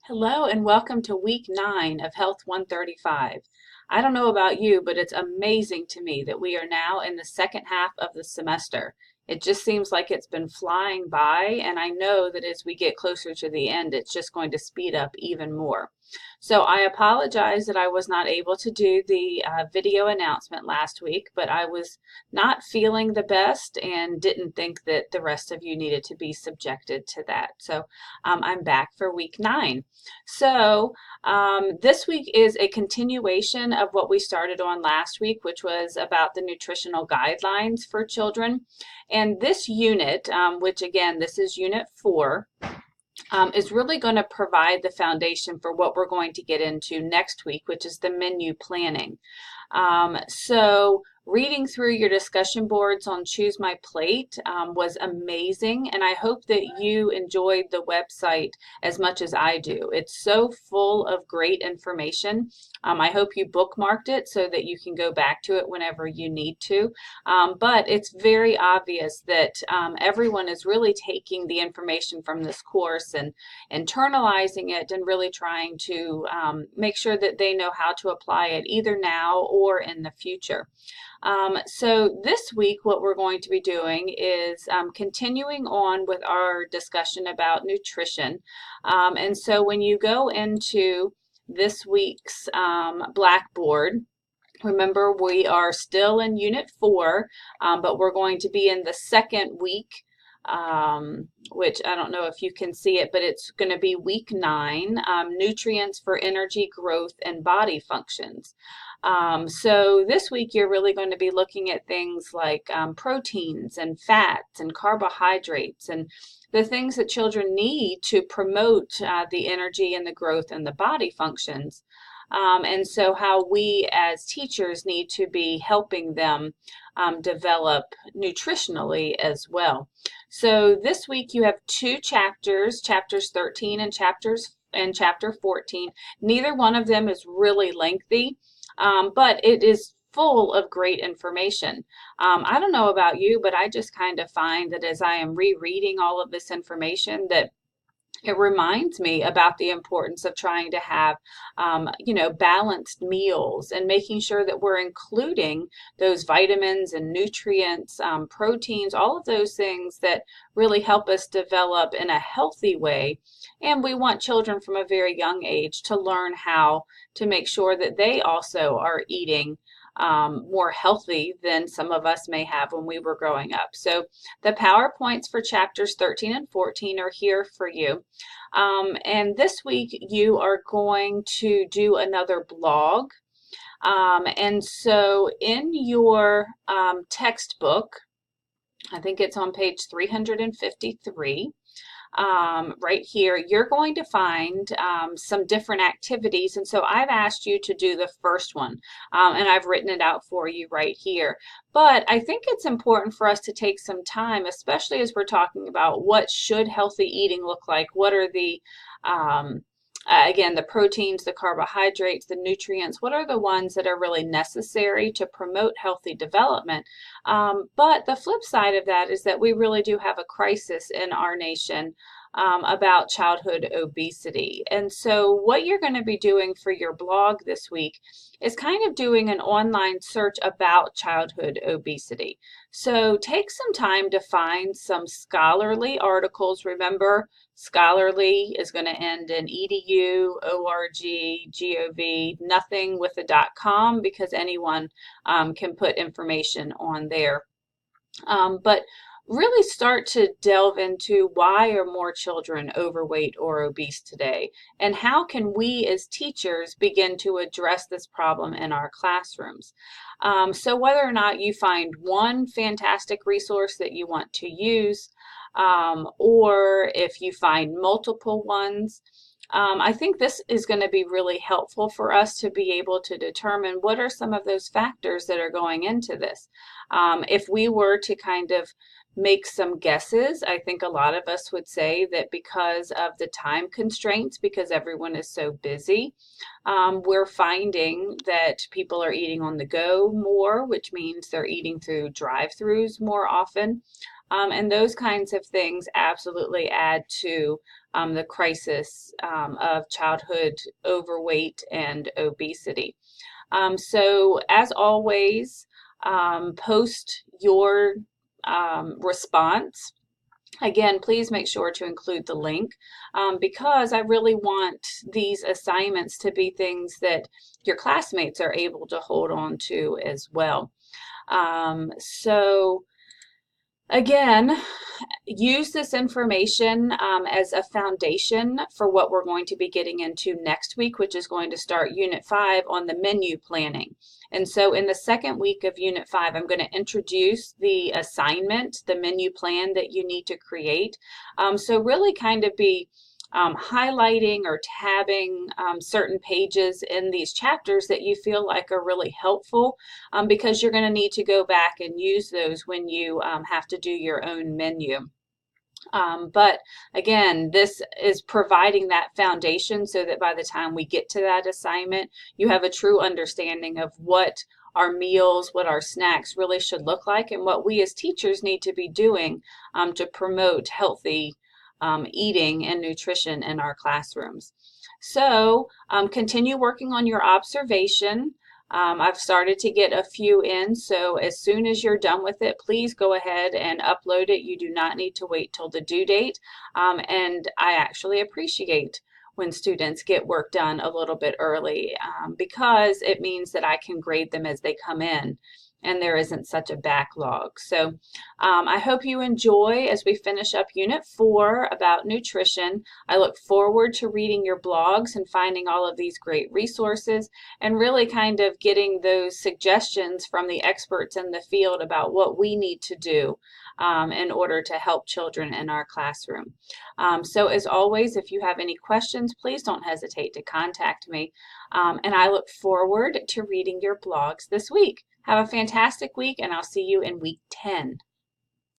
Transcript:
Hello and welcome to week 9 of Health 135. I don't know about you, but it's amazing to me that we are now in the second half of the semester. It just seems like it's been flying by, and I know that as we get closer to the end, it's just going to speed up even more. So I apologize that I was not able to do the video announcement last week, but I was not feeling the best and didn't think that the rest of you needed to be subjected to that. So I'm back for week 9. This week is a continuation of what we started on last week, which was about the nutritional guidelines for children. And this unit, which again, this is unit 4, is really going to provide the foundation for what we're going to get into next week, which is the menu planning. Reading through your discussion boards on Choose My Plate was amazing, and I hope that you enjoyed the website as much as I do. It's so full of great information. I hope you bookmarked it so that you can go back to it whenever you need to. But it's very obvious that everyone is really taking the information from this course and internalizing it and really trying to make sure that they know how to apply it either now or in the future. So this week, what we're going to be doing is continuing on with our discussion about nutrition. And so when you go into this week's Blackboard, remember we are still in Unit 4, but we're going to be in the second week, which I don't know if you can see it, but it's going to be week 9, nutrients for energy, growth, and body functions. So this week you're really going to be looking at things like proteins and fats and carbohydrates and the things that children need to promote the energy and the growth and the body functions. And so how we as teachers need to be helping them develop nutritionally as well. So this week you have 2 chapters, chapters 13 and chapter 14. Neither one of them is really lengthy. But it is full of great information. I don't know about you, but I just kind of find that as I am rereading all of this information that it reminds me about the importance of trying to have, balanced meals and making sure that we're including those vitamins and nutrients, proteins, all of those things that really help us develop in a healthy way. And we want children from a very young age to learn how to make sure that they also are eating more healthy than some of us may have when we were growing up. So the PowerPoints for chapters 13 and 14 are here for you. And this week you are going to do another blog. And so in your textbook, I think it's on page 353, right here, you're going to find some different activities. And so I've asked you to do the first one, and I've written it out for you right here. But I think it's important for us to take some time, especially as we're talking about what should healthy eating look like. What are the again, the proteins, the carbohydrates, the nutrients, what are the ones that are really necessary to promote healthy development? But the flip side of that is that we really do have a crisis in our nation about childhood obesity. And so what you're going to be doing for your blog this week is kind of doing an online search about childhood obesity. So take some time to find some scholarly articles. Remember, scholarly is going to end in edu, org, gov, nothing with a .com, because anyone can put information on there. But really start to delve into why are more children overweight or obese today, and how can we as teachers begin to address this problem in our classrooms. So whether or not you find one fantastic resource that you want to use, or if you find multiple ones, I think this is going to be really helpful for us to be able to determine what are some of those factors that are going into this. If we were to kind of make some guesses, I think a lot of us would say that because of the time constraints, because everyone is so busy, we're finding that people are eating on the go more, which means they're eating through drive-throughs more often. And those kinds of things absolutely add to the crisis of childhood overweight and obesity. So as always, post your response. Again, please make sure to include the link because I really want these assignments to be things that your classmates are able to hold on to as well. So again, use this information as a foundation for what we're going to be getting into next week, which is going to start Unit 5 on the menu planning. And so in the second week of Unit 5, I'm going to introduce the assignment, the menu plan that you need to create. So really kind of be highlighting or tabbing certain pages in these chapters that you feel like are really helpful because you're going to need to go back and use those when you have to do your own menu. But again, this is providing that foundation so that by the time we get to that assignment, you have a true understanding of what our meals, what our snacks really should look like, and what we as teachers need to be doing to promote healthy eating and nutrition in our classrooms. So continue working on your observation. I've started to get a few in, so as soon as you're done with it, please go ahead and upload it. You do not need to wait till the due date, and I actually appreciate when students get work done a little bit early because it means that I can grade them as they come in and there isn't such a backlog. So I hope you enjoy as we finish up Unit 4 about nutrition. I look forward to reading your blogs and finding all of these great resources and really kind of getting those suggestions from the experts in the field about what we need to do in order to help children in our classroom. So as always, if you have any questions, please don't hesitate to contact me. And I look forward to reading your blogs this week. Have a fantastic week, and I'll see you in week 10.